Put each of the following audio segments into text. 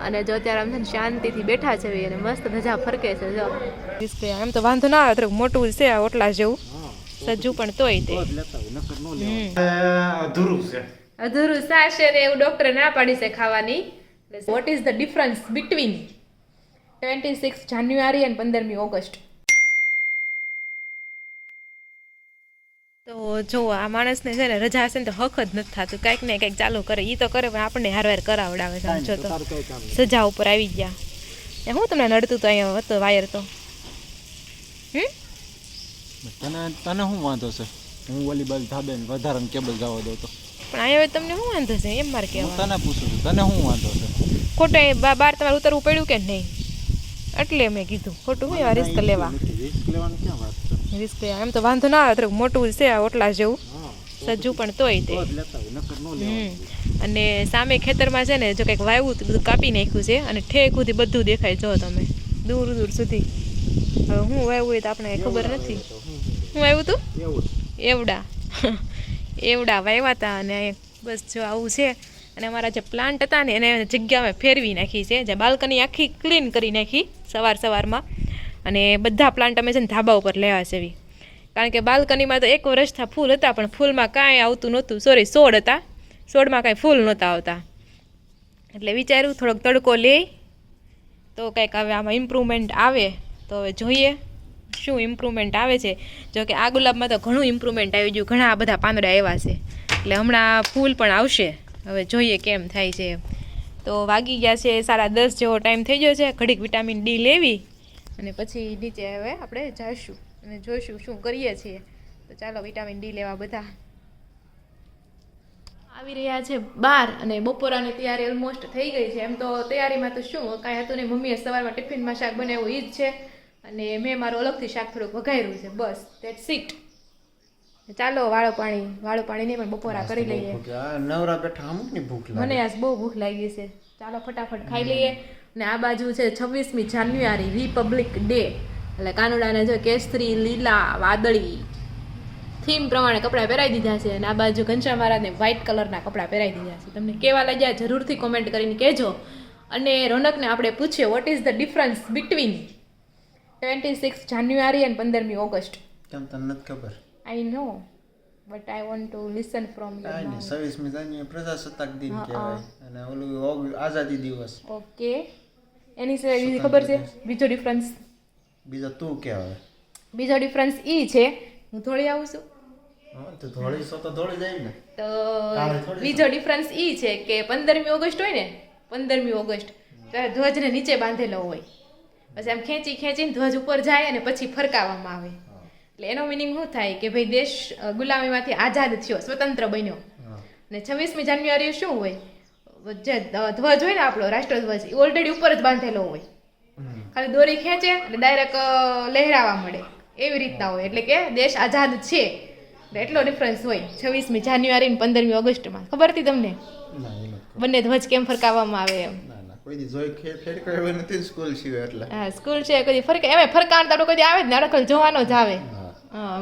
અને જો અત્યારે આમ છે ને શાંતિથી બેઠા છે અને મસ્ત ધજા ફરકે છે જો એમ તો વાંધો ના આવે થોડુંક મોટું છે ઓટલા જેવું સજ્જુ પણ તોય તે અધૂરું સાશે ને એવું ડોક્ટરે ના પાડી છે ખાવાની. Vote is the difference between 26 January અને 15મી ઓગસ્ટ? તો જો આ માણસને છે ને રજા હશે ને તો હક જ નથી થતું, કંઈક ને કંઈક ચાલુ કરે. એ તો કરે પણ આપણને હારવાર કરાવડાવે. સમજો તો સજા ઉપર આવી ગયા. હું તમને નડતું તો અહીંયા હતો વાયર તો તને શું વાંધો છે? હું ઓલી બાજુ ધાબે વધારે કેબલ જવા દઉં તો પણ અહીંયા તમને શું વાંધો છે એમ મારે કહેવાય. તને પૂછું છું તને શું વાંધો છે? ખોટે બહાર તમારે ઉતરવું પડ્યું કે નહીં એટલે મેં કીધું ખોટું હું રિસ્ક લેવા. રિસ્ક લેવાની ક્યાં વાત છે? રિસ્ક લેવા એમ તો વાંધો ના આવે, થોડુંક મોટું છે ઓટલા જેવું સજ્જુ પણ તોય તે. અને સામે ખેતરમાં છે ને જો કંઈક વાવ્યું બધું કાપી નાખ્યું છે અને ઠેક સુધી બધું દેખાય. જો તમે દૂર દૂર સુધી. હવે હું વાવ્યું હોય તો આપણે ખબર નથી. હું આવ્યું તું એવડા એવડા વાવ્યા હતા અને બસ જો આવું છે. અને અમારા જે પ્લાન્ટ હતા ને એને જગ્યા અમે ફેરવી નાખી છે, જે બાલ્કની આખી ક્લીન કરી નાખી સવારમાં. અને બધા પ્લાન્ટ અમે છે ને ધાબા ઉપર લેવા છે એવી, કારણ કે બાલ્કનીમાં તો એક વર્ષથી ફૂલ હતા પણ ફૂલમાં કાંઈ આવતું નહોતું. છોડ હતા, છોડમાં કાંઈ ફૂલ નહોતા આવતા. એટલે વિચાર્યું થોડોક તડકો લે તો કંઈક હવે આમાં ઇમ્પ્રુવમેન્ટ આવે. તો હવે જોઈએ શું ઇમ્પ્રુવમેન્ટ આવે છે. જો કે આ ગુલાબમાં તો ઘણું ઇમ્પ્રુવમેન્ટ આવી ગયું, ઘણા બધા પાંદડા આવ્યા છે. એટલે હમણાં ફૂલ પણ આવશે. હવે જોઈએ કેમ થાય છે. તો વાગી ગયા છે 10:30 જેવો ટાઈમ થઈ ગયો છે. ઘડીક વિટામિન ડી લેવી અને પછી નીચે હવે આપણે જઈશું અને જોઈશું શું કરીએ છીએ. તો ચાલો વિટામિન ડી લેવા બધા આવી રહ્યા છે બહાર. અને બપોરાની તૈયારી ઓલમોસ્ટ થઈ ગઈ છે. એમ તો તૈયારીમાં તો શું કાંઈ હતું નહીં, મમ્મીએ સવારમાં ટિફિનમાં શાક બનાવ્યું એ જ છે અને મેં મારું અલગથી શાક થોડુંક વઘાર્યું છે. બસ ધેટ્સ ઇટ. ચાલો વાળું પાણી નહીં પણ બપોરા કરી લઈએ. નવરા બેઠા અમુકની ભૂખ લાગે. મને આજ બહુ ભૂખ લાગી છે. ચાલો ફટાફટ ખાઈ લઈએ. અને આ બાજુ છે 26મી જાન્યુઆરી રિપબ્લિક ડે. એટલે કાનુડાને જો કેસરી લીલા વાદળી થીમ પ્રમાણે કપડાં પહેરાવી દીધા છે. અને આ બાજુ ઘનશ્યામ મહારાજને વ્હાઇટ કલરના કપડાં પહેરાવી દીધા છે. તમને કેવા લાગ્યા જરૂરથી કોમેન્ટ કરીને કહેજો. અને રોનકને આપણે પૂછીએ what is the difference between 26 January અને 15મી ઓગસ્ટ? કેમ તને નથી ખબર? I know but I want to listen from you. 26મી જાન્યુઆરી પ્રજાસત્તાક દિન કહેવાય અને ઓલું આઝાદી દિવસ. ઓકે, એની સિવાય બીજી ખબર છે? બીજો ડિફરન્સ બીજો તું કહેવાય. બીજો ડિફરન્સ ઈ છે હું થોડી આવું છું તો ધોળી સો તો ધોળી જાય ને. તો બીજો ડિફરન્સ ઈ છે કે 15મી ઓગસ્ટ હોય ને, 15મી ઓગસ્ટ ત્યારે ધ્વજને નીચે બાંધેલો હોય, પછી આમ ખેંચીને ધ્વજ ઉપર જાય અને પછી ફરકાવવામાં આવે. એટલે એનો મિનિંગ શું થાય કે ભાઈ દેશ ગુલામીમાંથી આઝાદ થયો, સ્વતંત્ર બન્યો. અને 26મી જાન્યુઆરી શું હોય, જે ધ્વજ હોય ને આપણો રાષ્ટ્રધ્વજ એ ઓલરેડી ઉપર જ બાંધેલો હોય, ખાલી દોરી ખેંચે એટલે ડાયરેક્ટ લહેરાવા મળે એવી રીતના હોય. એટલે કે દેશ આઝાદ છે. એટલો ડિફરન્સ હોય 26મી જાન્યુઆરી અને 15મી ઓગસ્ટમાં. ખબર હતી તમને બંને ધ્વજ કેમ ફરકાવવામાં આવે એમ? સ્કૂલ છે એટલે હા, સ્કૂલ છે કદી ફરકા એમ ફરકાવવાનું તો કદી આવે જ ને, અડકલ જોવાનો જ આવે.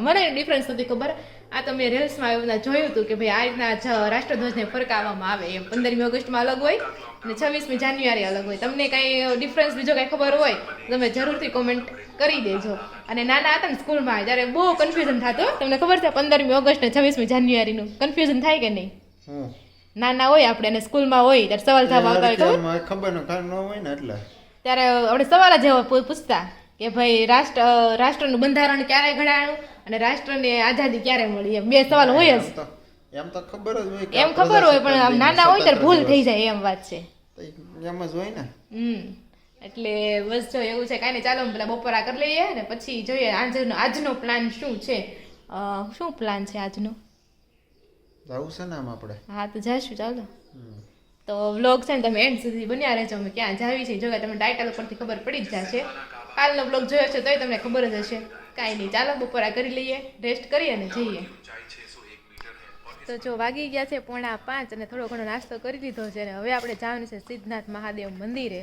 મને ડિફરન્સ નથી ખબર. આ તો મેં રીલ્સમાં એવું જોયું હતું કે ભાઈ આ રીતના રાષ્ટ્રધ્વજને ફરકાવવામાં આવે એમ. 15મી ઓગસ્ટમાં અલગ હોય અને 26મી જાન્યુઆરી અલગ હોય. તમને કાંઈ ડિફરન્સ બીજો કાંઈ ખબર હોય તમે જરૂરથી કોમેન્ટ કરી દેજો. અને નાના હતા ને સ્કૂલમાં ત્યારે બહુ કન્ફ્યુઝન થતું. તમને ખબર છે 15મી ઓગસ્ટ ને 26મી જાન્યુઆરીનું કન્ફ્યુઝન થાય કે નહીં? નાના હોય આપણે અને સ્કૂલમાં હોય ત્યારે સવાલ જવાબ આવતા હોય ખબર ન હોય ને એટલે ત્યારે આપણે સવાલ જ પૂછતા કે ભાઈ રાષ્ટ્રનું બંધારણ ક્યારે ઘડાયું અને રાષ્ટ્રની આઝાદી ક્યારે મળી, એમ બે સવાલ હોય જ. એમ તો ખબર જ હોય, એમ ખબર હોય પણ આમ નાના હોય ત્યારે ભૂલ થઈ જાય એમ વાત છે. એમ જ હોય ને. એટલે બસ જો એવું છે. કાંઈ નહીં, ચાલો પેલા બપોરા કરી લઈએ ને પછી જોઈએ આજનો પ્લાન શું છે. શું પ્લાન છે આજનો? જવું છે ને આમ આપણે. હા તો જઈશું ચાલો. તો વ્લોગ છે ને તમે એન્ડ સુધી બન્યા રહેજો. અમે ક્યાં જાવી છે જો કે તમને ટાઇટલ ઉપરથી ખબર પડી જ જશે. કાલનો વ્લોગ જોયો છે તોય તમને ખબર જ હશે. કાંઈ નહીં, ચાલો બપોરા કરી લઈએ, રેસ્ટ કરીએ અને જઈએ. તો જો વાગી ગયા છે 4:45 અને થોડો ઘણો નાસ્તો કરી લીધો છે અને હવે આપણે જવાનું છે સિદ્ધનાથ મહાદેવ મંદિરે.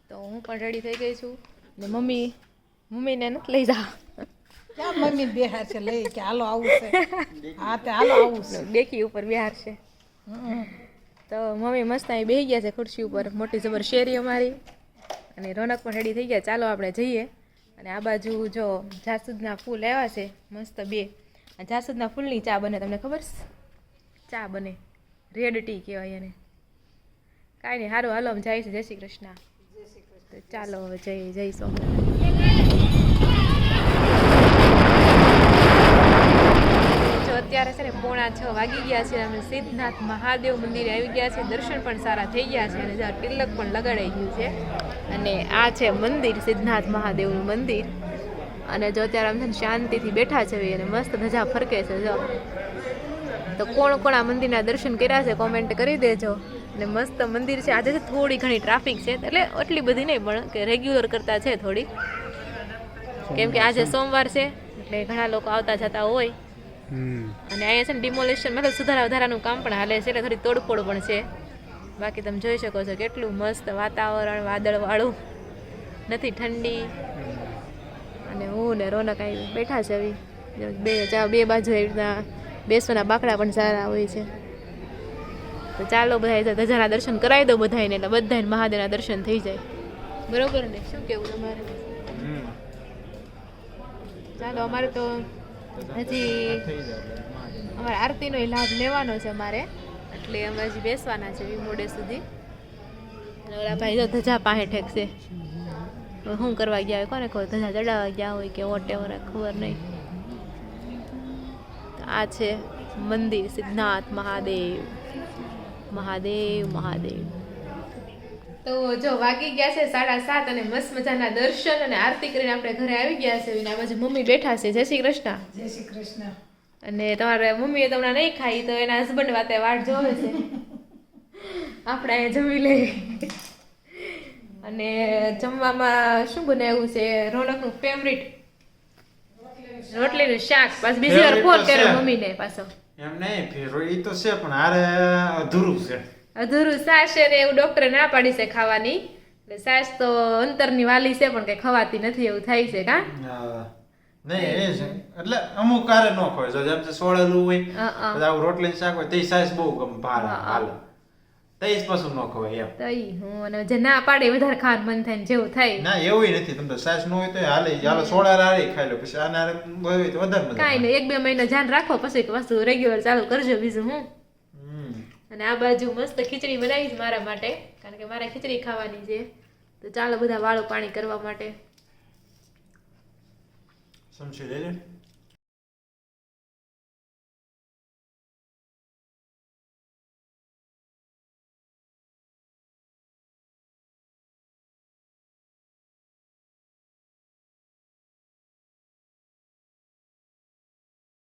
તો હું પણ રેડી થઈ ગઈ છું ને મમ્મીને નથી લઈ જા. મમ્મી બેહાર છે લઈ કે હાલો આવું છે. હા તે હાલો આવું છે. ડેકી ઉપર બિહાર છે. તો મમ્મી મસ્ત અહીં બેસી ગયા છે ખુરશી ઉપર, મોટી જબર શેરી અમારી, અને રોનક પણ રેડી થઈ ગયા. ચાલો આપણે જઈએ. અને આ બાજુ જો જાસૂદના ફૂલ આવ્યા છે મસ્ત બે. આ જાસૂદના ફૂલની ચા બને, તમને ખબર છે? ચા બને, રેડ ટી કહેવાય એને. કાંઈ નહીં, સારું હાલો, અમે જાય છે. જય શ્રી કૃષ્ણ. તો ચાલો હવે જય સોમનાથ. અત્યારે છે ને 5:45 વાગી ગયા છે. અમે સિદ્ધનાથ મહાદેવ મંદિરે આવી ગયા છે. દર્શન પણ સારા થઈ ગયા છે અને તિલક પણ લગાડાઈ ગયું છે. અને આ છે મંદિર, સિદ્ધનાથ મહાદેવનું મંદિર. અને જો અત્યારે અમે શાંતિથી બેઠા છે અને મસ્ત ધજા ફરકે છે. જો તો કોણ કોણ આ મંદિરના દર્શન કર્યા છે કોમેન્ટ કરી દેજો. અને મસ્ત મંદિર છે. આજે થોડી ઘણી ટ્રાફિક છે, એટલે એટલી બધી નહીં પણ કે રેગ્યુલર કરતા છે થોડી, કેમ કે આજે સોમવાર છે એટલે ઘણા લોકો આવતા જતા હોય. અને અહીંયા છે ને ડિમોલેશન મતલબ સુધારા વધારાનું કામ પણ હાલે છે, એટલે થોડી તોડફોડ પણ છે. બાકી તમે જોઈ શકો છો કેટલું મસ્ત વાતાવરણ, વાદળવાળું, નથી ઠંડી. અને હું ને રોનક આવી બેઠા છે. બે બાજુ એવી રીતના બેસવાના બાકડા પણ સારા હોય છે. તો ચાલો બધા ધજાના દર્શન કરાવી દો બધાને, એટલે બધાને મહાદેવના દર્શન થઈ જાય. બરોબર ને? શું કેવું તમારે? ચાલો, અમારે તો હજી અમારે આરતીનો લાભ લેવાનો છે અમારે, એટલે અમે હજી બેસવાના છે મોડે સુધી. ઓલા ભાઈ તો ધજા પાસે ઠેકશે, શું કરવા ગયા હોય કોને ખબર, ધજા ચડાવવા ગયા હોય કે વોટેવર, ખબર નહીં. આ છે મંદિર સિદ્ધનાથ મહાદેવ. તો જો વાગી ગયા છે 7:30 અને મસ્ત મજાના દર્શન અને આરતી કરીને આપણે ઘરે આવી ગયા છે. અને આ બાજુ મમ્મી બેઠા છે. જય શ્રી કૃષ્ણ. જય શ્રી કૃષ્ણ. અને તમારે મમ્મીએ તમને નહીં ખાઈ તો એના હસબન્ડ વાતે વાટ જોવે છે. આપણે અહીંયા જમી લઈએ. અને જમવામાં શું બનાવ્યું છે? રોનકનું ફેવરિટ રોટલીનું શાક. પાછું બીજી વાર ફોન કર્યો મમ્મીને પાછો. એમ નહીં, ઈ તો છે પણ હારે અધૂરું છે. અધૂરું સાસ છે ને એવું ડોક્ટરે ના પાડી છે ખાવાની. એટલે સાસ તો અંતરની વાલી છે પણ કઈ ખવાતી નથી એવું થાય છે. કા નહીં, એ છે એટલે અમુક કારે ન ખવાય. જો જેમ સોળેલું હોય પછી આવું રોટલી શાક હોય તે સાઈઝ બહુ ગમે ભારે હાલે, તે જ પાછું ન ખવાય એમ. તો ઈ હું અને જે ના પાડે વધારે ખાવાનું મન થાય ને જેવું થાય. ના એવું નથી, તમને સાઈઝ ન હોય તો હાલે, હાલે સોળા હારે ખાઈ લો, પછી આના હોય તો વધારે મજા. કાંઈ નહીં, 1-2 મહિના ધ્યાન રાખો પછી વસ્તુ રેગ્યુલર ચાલુ કરજો. બીજું હું. અને આ બાજુ મસ્ત ખીચડી બનાવી છે મારા માટે, કારણ કે મારે ખીચડી ખાવાની છે. તો ચાલો બધા વાળું પાણી કરવા માટે. સમજી લેજે.